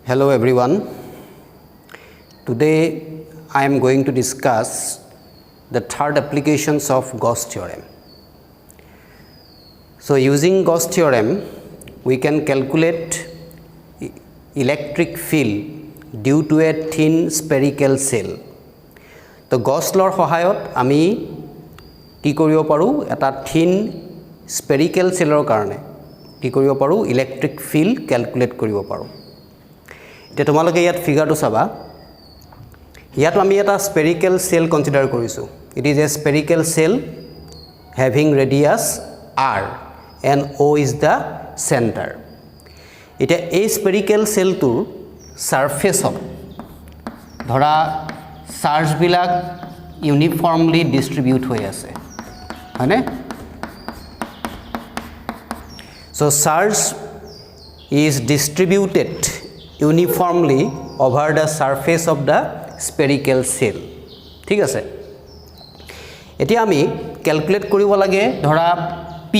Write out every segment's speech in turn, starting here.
Hello everyone. Today I am going to discuss the third applications of Gauss theorem. So using Gauss theorem we can calculate electric field due to a thin spherical cell. So Gauss law সহায়ত আমি কি কৰিব পাৰো এটা thin spherical cellৰ কাৰণে কি কৰিব পাৰো ইলেক্ট্ৰিক ফিল্ড ক্যালকুলেট কৰিব পাৰো। এতিয়া তোমালোকে ইয়াত ফিগাৰটো চাবা ইয়াত আমি এটা spherical cell কনসিডাৰ কৰিছো। It is a spherical cell having radius r and O is the center. এটা এই spherical cell টোৰ সাৰফেসত ধৰা চাৰ্জ বিলাক ইউনিফৰ্মলি ডিস্ট্ৰিবিউট হৈ আছে হয়নে? So charge is distributed uniformly over the surface of the spherical cell. ঠিক আছে এতিয়া আমি ক্যালকুলেট কৰিব লাগে ধৰা P.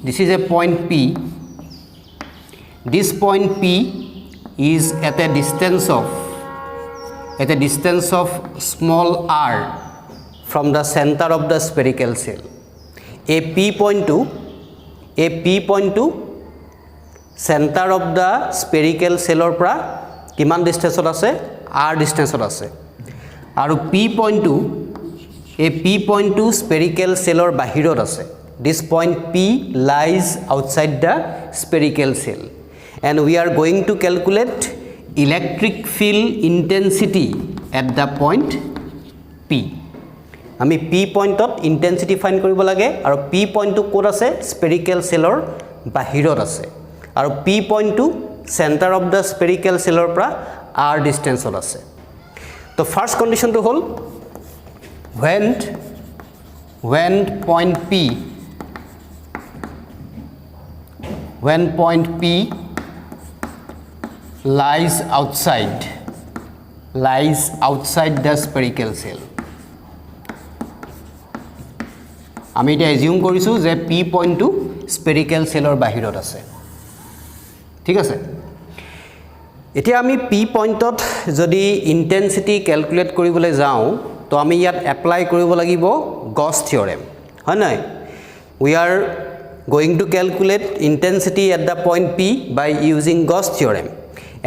This is a point P. This point P is at a distance of small r from the center of the spherical cell. A P point to center of the spherical cell or pra kiman distance ase r distance ase aru P point to spherical cell or bahirot ase. This point P lies outside the spherical cell and we are going to calculate electric field intensity at the point P. আমি P পইণ্টত intensity find কৰিব লাগে আৰু P পইণ্টটো ক'ত আছে spherical সেলৰ বাহিৰত আছে আৰু P পইণ্টটো সেন্টাৰ অফ দা স্পেৰিকেল সেলৰ পৰা r ডিসটেন্সত আছে। তো ফাৰ্স্ট কন্ডিশনটো হ'ল when point P lies outside the spherical cell. আমি এটা এজিউম কৰিছো যে P পইণ্টটো স্পেৰিকেল সেলৰ বাহিৰত আছে। ঠিক আছে এতিয়া আমি P পইণ্টত যদি ইন্টেন্সিটি ক্যালকুলেট কৰিবলৈ যাওঁ তো আমি ইয়াত এপ্লাই কৰিব লাগিব Gauss theorem হয় নাই? We are going to calculate intensity at the point P by using Gauss theorem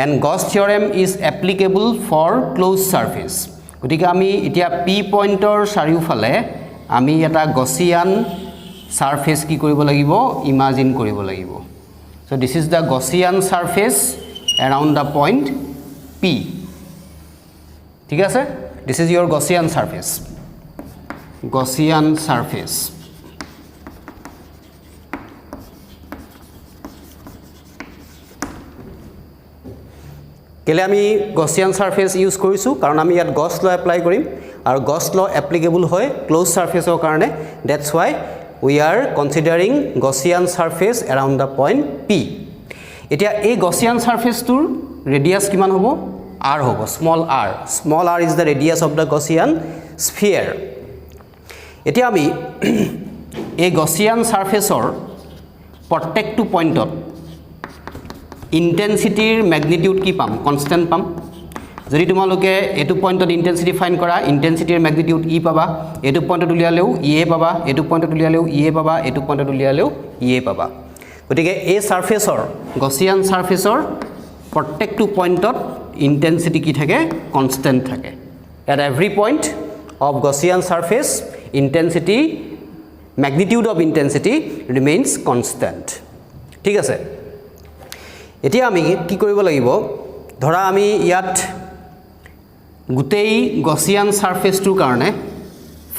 and Gauss theorem is applicable for closed surface. গতিকে আমি এতিয়া P পইণ্টৰ চাৰিওফালে আমি এটা Gaussian surface কি কৰিব লাগিব ইমাজিন কৰিব লাগিব। So this is the Gaussian surface around the point P. ঠিক আছে this is your Gaussian surface কেলে আমি Gaussian surface ইউজ কৰিছো কাৰণ আমি ইয়াত Gauss law এপ্লাই কৰিম আৰু Gauss law applicable হয় ক্লোজ সাৰফেসৰ কাৰণে। That's why we are considering Gaussian surface around the point P. এতিয়া এই Gaussian surface টোৰ ৰেডিয়াস কিমান হ'ব r হ'ব small r is the radius of the Gaussian sphere. এতিয়া আমি এই Gaussian surfaceৰ প্ৰত্যেকটো পইণ্টত ইন্টেন্সিটিৰ ম্যাগনিটিউড কি পাম কনস্ট্যান্ট পাম। যদি তোমালোকে এটো পইণ্টত ইন্টেন্সিটি ফাইন্ড কৰা ইন্টেন্সিটিৰ ম্যাগনিটিউড ই পাবা এটো পইণ্টত উলিয়ালেও ই পাবা এটো পইণ্টত উলিয়ালেও ই পাবা এটো পইণ্টত উলিয়ালেও ই পাবা। গতিকে এই সাৰফেসৰ Gaussian সাৰফেসৰ প্ৰত্যেকটো পইণ্টত ইন্টেন্সিটি কি থাকে কনস্ট্যান্ট থাকে। at every point of Gaussian surface intensity magnitude of intensity remains constant. ঠিক আছে এতিয়া আমি কি কৰিব লাগিব ধৰা আমি ইয়াত গুটেই Gaussian surface টোৰ কাৰণে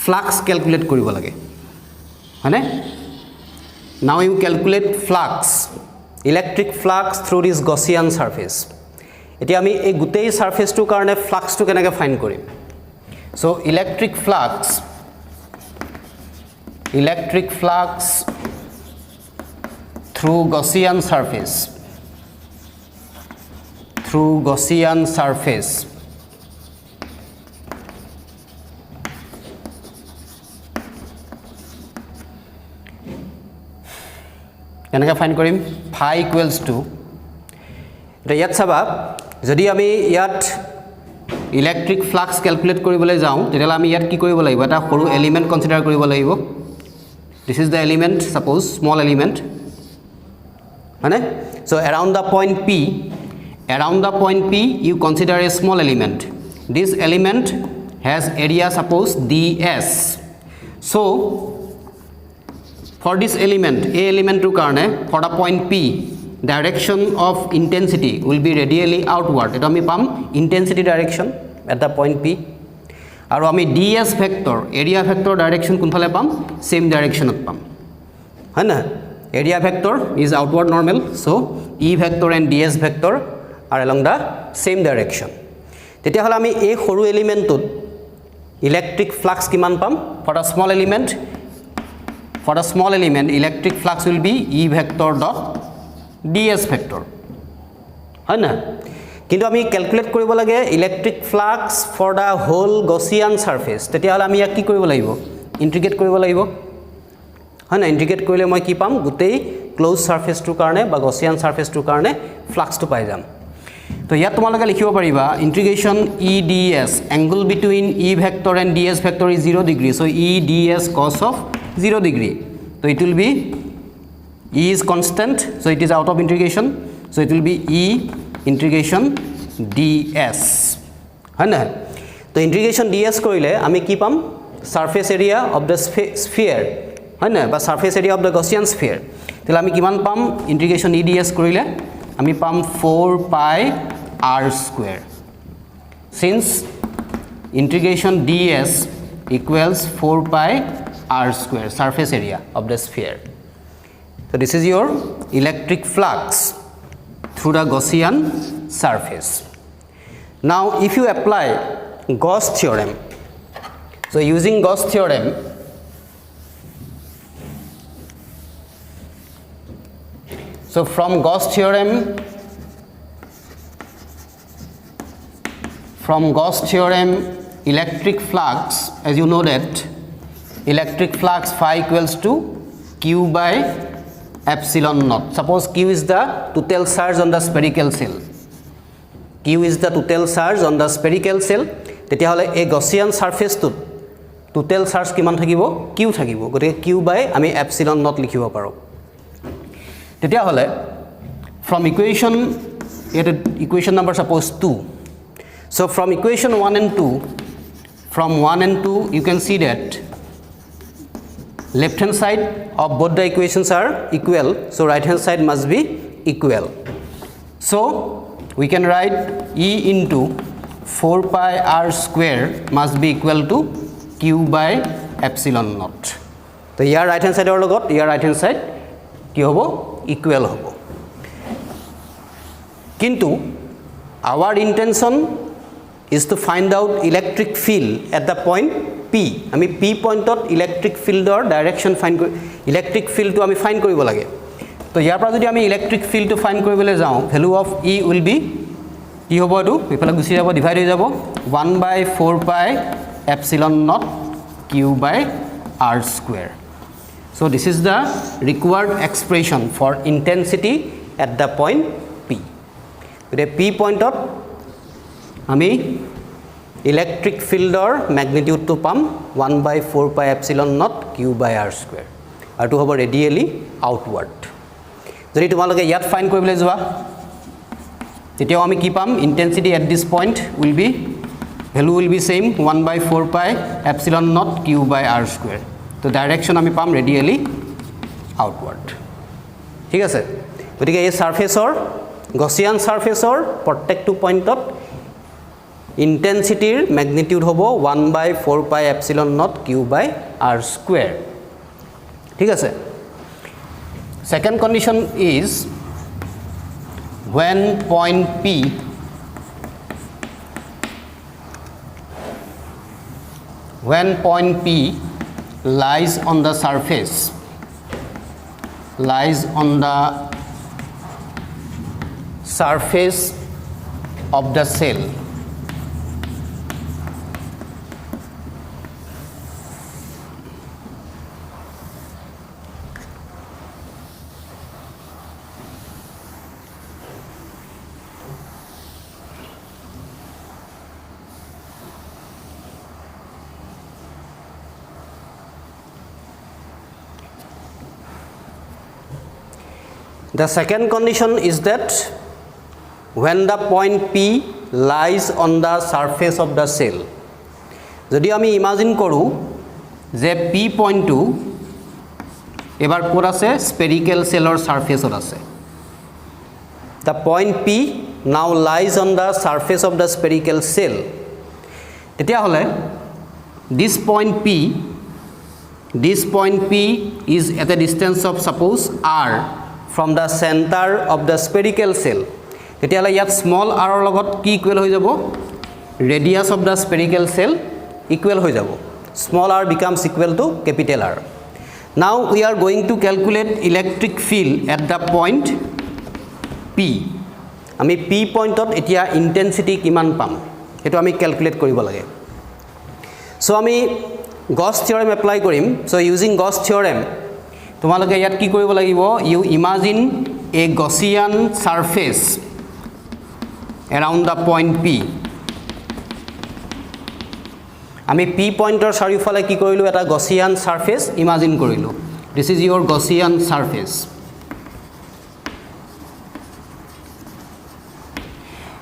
ফ্লাক্স ক্যালকুলেট কৰিব লাগে হয়নে? Now you calculate flux electric flux through this Gaussian surface. এতিয়া আমি এই গুটেই সারফেস টোৰ কাৰণে ফ্লাক্স টো কেনেকৈ ফাইন্ড কৰিম? So electric flux through Gaussian surface কেনেকৈ ফাইন্ড কৰিম? phi equals to ইয়াত চাবা যদি আমি ইয়াত ইলেক্ট্ৰিক ফ্লাক্স ক্যালকুলেট কৰিবলৈ যাওঁ তেতিয়ালে আমি ইয়াত কি কৰিব লাগিব এটা সৰু এলিমেন্ট কনসিডাৰ কৰিব লাগিব this is the element suppose small element মানে so around the point p you consider a small element this element has area suppose ds so for this element a element to karone for the point p direction of intensity will be radially outward eto ami pam intensity direction at the point p aru ami ds vector area vector direction kunphale pam same direction ot pam hana area vector is outward normal so e vector and ds vector are along the same direction tetia hola ami ei horu element tot electric flux kiman pam for a small element electric flux will be e vector dot ds vector হয় না কিন্তু আমি calculate কৰিব লাগে electric flux for the whole Gaussian surface তেতিয়া হলে আমি ইয়াক কি কৰিব লাগিব ইন্টিগ্ৰেট কৰিব লাগিব হয় না ইন্টিগ্ৰেট কৰিলে মই কি পাম গুটেই ক্লোজ সাৰফেসটোৰ কাৰণে বা গছিয়ান সাৰফেসটোৰ কাৰণে ফ্লাক্সটো পাই যাম তো ইয়াত তোমালোকে লিখিব পাৰিবা ইন্টিগ্ৰেশন eds angle between e vector and ds vector is 0 degree so eds cos of 0 degree so it will be e is constant so it is out of integration so it will be e integration ds হয় না তো integration ds কৰিলে আমি কি পাম surface area of the sphere হয় না বা surface area of the Gaussian sphere তেলে আমি কিমান পাম integration eds কৰিলে আমি পাম 4 pi r square since integration ds equals 4 pi r square surface area of the sphere so this is your electric flux through the Gaussian surface now if you apply Gauss theorem so using Gauss theorem so from Gauss theorem electric flux as you know that electric flux phi equals to q by epsilon naught suppose q is the total charge on the spherical shell tetia hole a Gaussian surface to total charge kiman thakibo q thakibo gote q by ami epsilon naught likhibo paro tetia hole from equation number suppose 2 so from equation 1 and 2 you can see that left hand side of both the equations are equal so right hand side must be equal so we can write e into 4 pi r square must be equal to q by epsilon naught so here right hand side or logot here right hand side ki hobo equal hobo kintu our intention is to find out electric field at the point p ami p point ot electric field or direction find electric field to ami find koribo lage to yar pra jodi ami electric field to find koribole jao value of e will be ki hobo tu epala gusi jabo divide hoi jabo 1 by 4 pi epsilon naught q by r square so this is the required expression for intensity at the point p the p point ot ami electric field or magnitude to pam 1 by 4 pi epsilon naught q by r square aru to hobo radially outward jodi tumaloke yat find koribole joa tetiao ami ki pam intensity at this point will be value will be same 1 by 4 pi epsilon naught q by r square to direction ami pam radially outward ঠিক আছে গতিকে এই সাৰফেসৰ Gaussian সাৰফেসৰ প্ৰত্যেকটো পইণ্টত intensity magnitude hobo 1 by 4 pi epsilon naught q by r square ঠিক আছে second condition is when point p lies on the surface of the cell The second condition is that when the point P lies on the surface of the cell. যদি আমি imagine কৰোঁ যে P পইণ্টটো এবাৰ ক'ত আছে spherical চেলৰ সাৰফেসত আছে the point P now lies on the surface of the spherical cell তেতিয়া হলে this point P is at a distance of suppose r from the center of the spherical cell তেতিয়া হলে ইয়াত small r ৰ লগত কি equal হৈ যাব radius of the spherical cell equal হৈ যাব small r becomes equal to capital R. Now we are going to calculate electric field at the point P. আমি P পইণ্টত এতিয়া ইন্টেন্সিটি কিমান পাম এটো আমি ক্যালকুলেট কৰিব লাগে সো আমি Gauss theorem apply কৰিম সো ইউজিং Gauss theorem তোমালোকে ইয়াত কি কৰিব লাগিব you imagine a Gaussian surface around the point P. আমি P পইণ্টৰ চাৰিওফালে কি কৰিলো এটা Gaussian surface imagine কৰিলো this is your Gaussian surface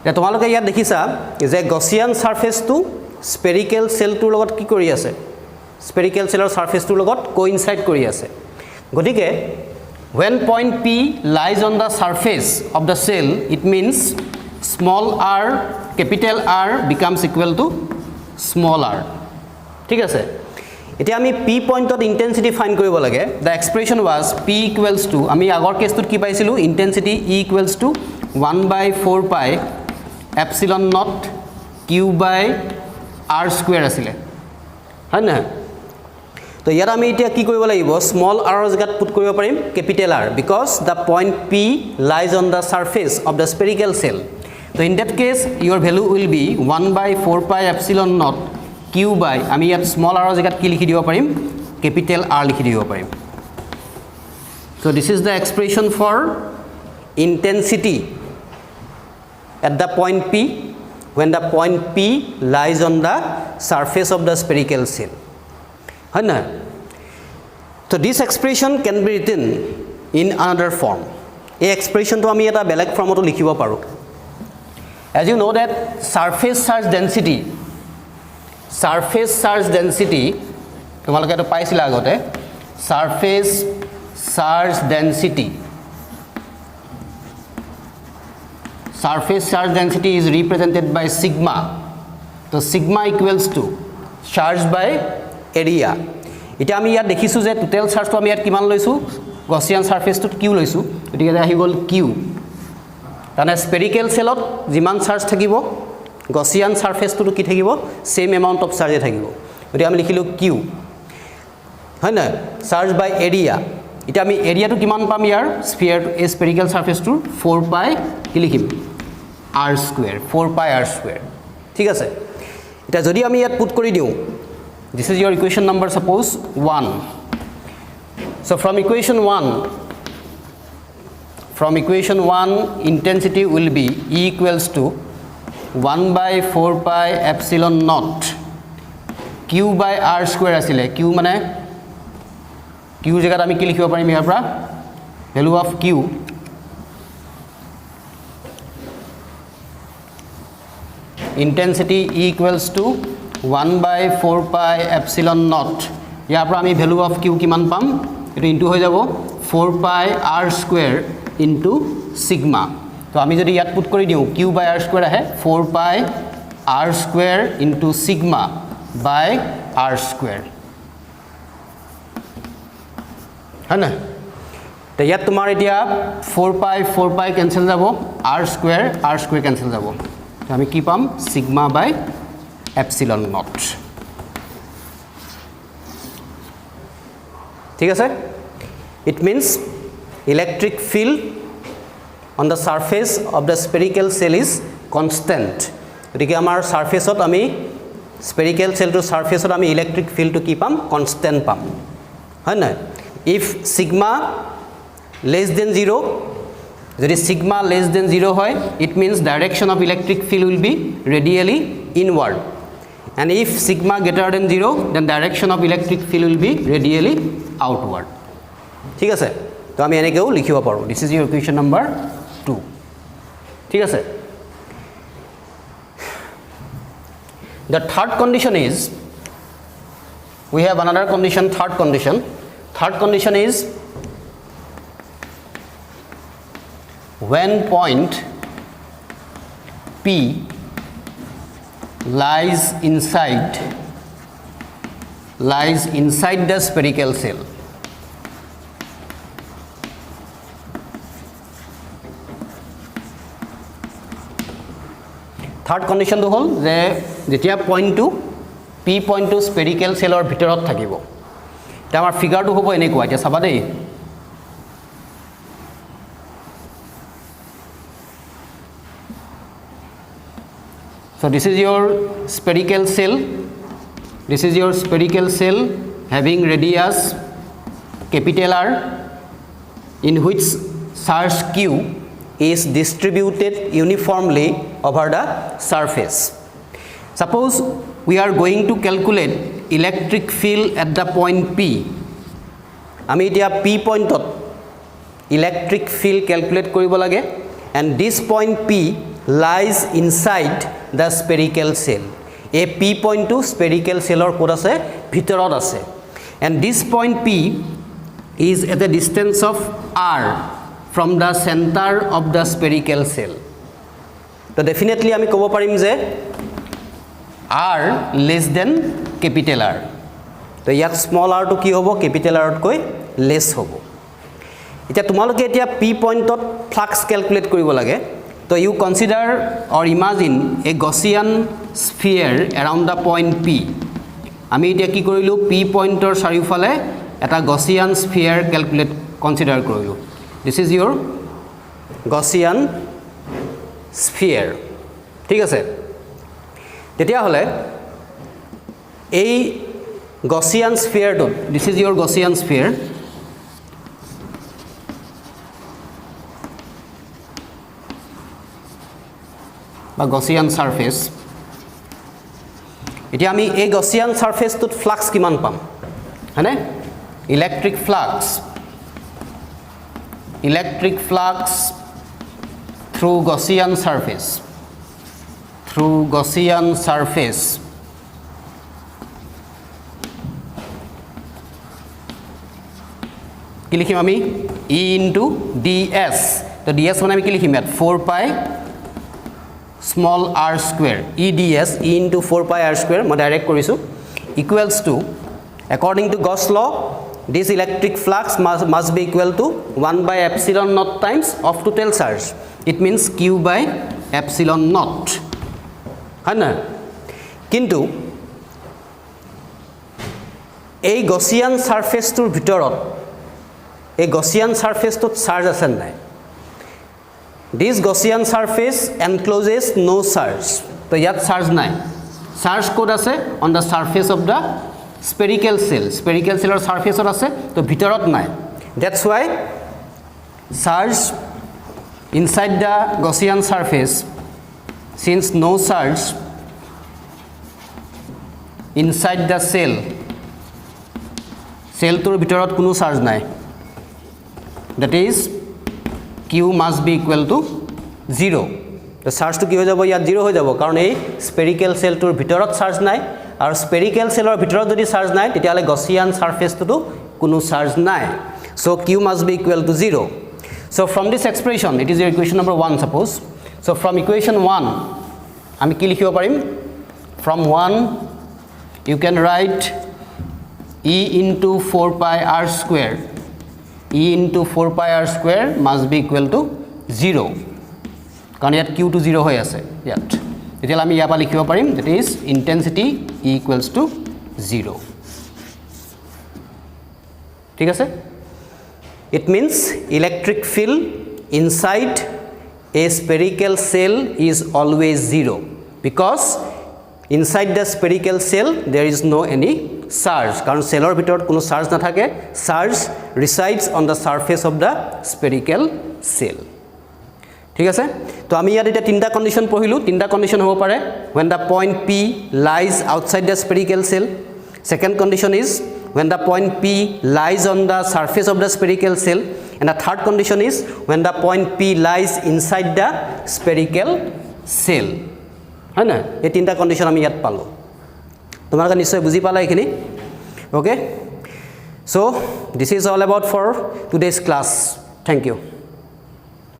তে তোমালোকে ইয়াত দেখিছা যে Gaussian surface টো spherical cell টোৰ লগত কি কৰি আছে spherical cell ৰ surface টোৰ লগত coincide কৰি আছে গতিকে when point P lies on the surface of the cell it means small r capital R becomes equal to small r ঠিক আছে এতিয়া আমি P পইণ্টত ইন্টেন্সিটি ফাইন্ড কৰিব লাগে the expression was P equals to আমি আগৰ কেছটোত কি পাইছিলো intensity E equals to 1/4 pi epsilon naught q by r square আছিলে হয় না তো ইয়াত আমি এতিয়া কি কৰিব লাগিব স্মল r ৰ জায়গাত পুট কৰিব পাৰিম capital R because the point P lies on the surface of the spherical cell. So in that case your value will be 1/4 pi epsilon naught q by আমি ইয়াত স্মল r ৰ জায়গাত কি লিখি দিব পাৰিম ক্যাপিটেল R লিখি দিব পাৰিম So this is the expression for intensity at the point P when the point P lies on the surface of the spherical cell. হয় না So this expression can be written in another form. এই এক্সপ্ৰেছনটো আমি এটা বেলেগ ফৰ্মতো লিখিব পাৰো As you know that surface charge density তোমালোকে এটা পাইছিল আগতে surface charge density is represented by sigma. So sigma equals to charge by area. এটা আমি ইয়াত দেখিছো যে টোটাল চাৰ্জটো আমি ইয়াত কিমান লৈছো Gaussian surface টো q লৈছো এটিকে আহি গল q তানে spherical cellত যিমান চাৰ্জ থাকিব Gaussian surface টো কি থাকিব same amount of charge থাকিব এটি আমি লিখিলো q হয় না চাৰ্জ বাই এৰিয়া এটা আমি এৰিয়াটো কিমান পাম ইয়াৰ স্ফিয়াৰ spherical surface টো 4 pi কি লিখিম r square 4 pi r square ঠিক আছে এটা যদি আমি ইয়াত পুট কৰি দিও this is your equation number suppose 1 so from equation 1 intensity will be E equals to 1/4 pi epsilon naught q by r square asile q মানে q জায়গাত আমি কি লিখিব পাৰিম ইয়াৰ পৰা value of q intensity E equals to 1/4 pi epsilon naught ইয়াৰ পৰা আমি value of q কিমান পাম এটো ইনটু হৈ যাব 4 pi r square into sigma তো আমি যদি ইয়াত পুট কৰি দিও q by r square আহে 4 pi r square into sigma by r square হয়না তো ইয়াত তোমাৰ এতিয়া 4 pi ক্যান্সেল যাব r square ক্যান্সেল যাব তো আমি কি পাম sigma by epsilon naught ঠিক আছে it means electric field on the surface of the spherical cell is constant গতিকে আমাৰ সারফেসত আমি spherical cell to surface আমি electric field to কি পাম constant পাম হয় না if sigma less than 0 যদি sigma less than 0 হয় it means direction of electric field will be radially inward and if sigma greater than 0 then direction of electric field will be radially outward ঠিক আছে তো আমি এনেকেও লিখিব পাৰোঁ this is Euro equation number 2 ঠিক আছে The third condition is we have another condition third condition is when point P lies inside the spherical cell third কণ্ডিশ্যনটো হ'ল যে যেতিয়া পইণ্টটো পি পইণ্টটো স্পেৰিকেল চেলৰ ভিতৰত থাকিব এতিয়া আমাৰ ফিগাৰটো হ'ব এনেকুৱা এতিয়া চাবা দেই so this is your spherical cell having radius capital R in which charge Q is distributed uniformly over the surface. Suppose we are going to calculate electric field at the point P. আমি এতিয়া P পইণ্টত electric field calculate কৰিব লাগে and this point P lies inside the spherical cell. এই P পইণ্টটো spherical cellৰ ক'ত আছে ভিতৰত আছে and this point P is at a distance of R from the center of the spherical cell. So definitely আমি ক'ব পাৰিম যে R less than capital R. তো ইয়াত small r টো কি হ'ব capital R তকৈ less হ'ব এতিয়া তোমালোকে এতিয়া P পইণ্টত ফ্লাক্স ক্যালকুলেট কৰিব লাগে তো you consider or imagine a Gaussian sphere around the point P. আমি এতিয়া কি কৰিলো P পইণ্টৰ চাৰিওফালে এটা Gaussian sphere ক্যালকুলেট কনসিডাৰ কৰিলো This is your Gaussian sphere. ঠিক আছে তেতিয়া হলে এই Gaussian sphere টো this is your Gaussian sphere বা Gaussian surface এতিয়া আমি এই Gaussian surface টোত ফ্লাক্স কিমান পাম হয়নে electric flux through Gaussian surface কি লিখিম আমি E into ds তো ds মানে আমি কি লিখিম ইয়াত 4 pi small r square E ds E into 4 pi r square মই ডাইৰেক্ট কৰিছো equals to according to Gauss law this electric flux must be equal to 1 by epsilon naught times of total charge. It means Q by epsilon naught. হয় না কিন্তু এই Gaussian surface টোৰ ভিতৰত এই Gaussian surface টোত charge আছে নাই This Gaussian surface encloses no charge. তো ইয়াত charge নাই charge ক'ত আছে on the surface of the spherical cell or surface or আছে তো ভিতৰত নাই that's why charge inside the Gaussian surface since no charge inside the cell তোৰ ভিতৰত কোনো charge নাই that is Q must be equal to 0 তো charge টো কি হৈ যাব ইয়াত 0 হৈ যাব কাৰণ এই spherical cell তোৰ ভিতৰত charge নাই আৰু spherical cellৰ ভিতৰত যদি চাৰ্জ নাই তেতিয়ালে Gaussian surface-টো কোনো চাৰ্জ নাই so Q must be equal to 0 so from this expression it is your equation number 1 suppose so from equation 1 আমি কি লিখিব পাৰিম from 1 you can write E into 4 pi r square must be equal to 0 কাৰণ ইয়াত Q to 0 হৈ আছে ইয়াত এতিয়া আমি ইয়াপা লিখিব পাৰিম that is intensity equals to 0 ঠিক আছে it means electric field inside a spherical cell is always 0 because inside the spherical cell there is no any charge কাৰণ cellৰ ভিতৰত কোনো charge নাথাকে charge resides on the surface of the spherical cell ঠিক আছে তো আমি ইয়াত এটা তিনটা কন্ডিশন পঢ়িলো তিনটা কন্ডিশন হ'ব পাৰে when the point P lies outside the spherical cell second condition is when the point P lies on the surface of the spherical shell, and the third condition is when the point P lies inside the spherical shell. হয় না এই তিনটা condition আমি ইয়াত পালো তোমালোকে নিশ্চয় বুজি পালা এইখিনি okay so this is all about for today's class thank you